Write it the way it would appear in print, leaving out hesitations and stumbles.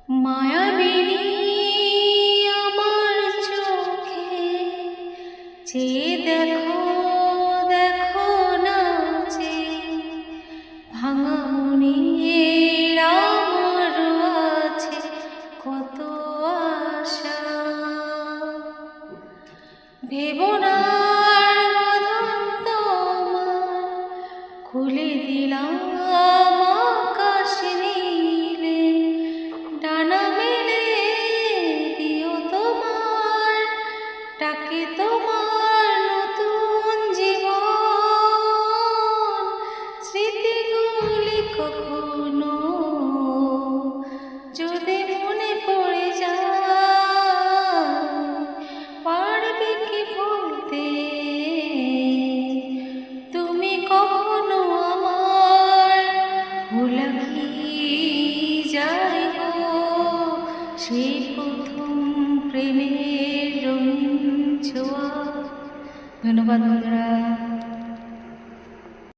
মায়াবিনী আমার চোখে চেয়ে দেখো দেখো নাচে ভাঙা মনের আমার আছে কত আশা। ভেবনার বাঁধন তোমার খুলে দিলাম আকাশ নীলে, ডানা মেলে দিও তোমার ডাকে তোমার নতুন জীবন। স্মৃতিগুলি কখনো যদি মনে পড়ে যায়, পারবে কি ভুলতে তুমি কখনো আমার? ভোলা কি যায় গো সেই প্রথম প্রেমের রঙিন ছোঁয়া। ধন্যবাদ বন্ধুরা।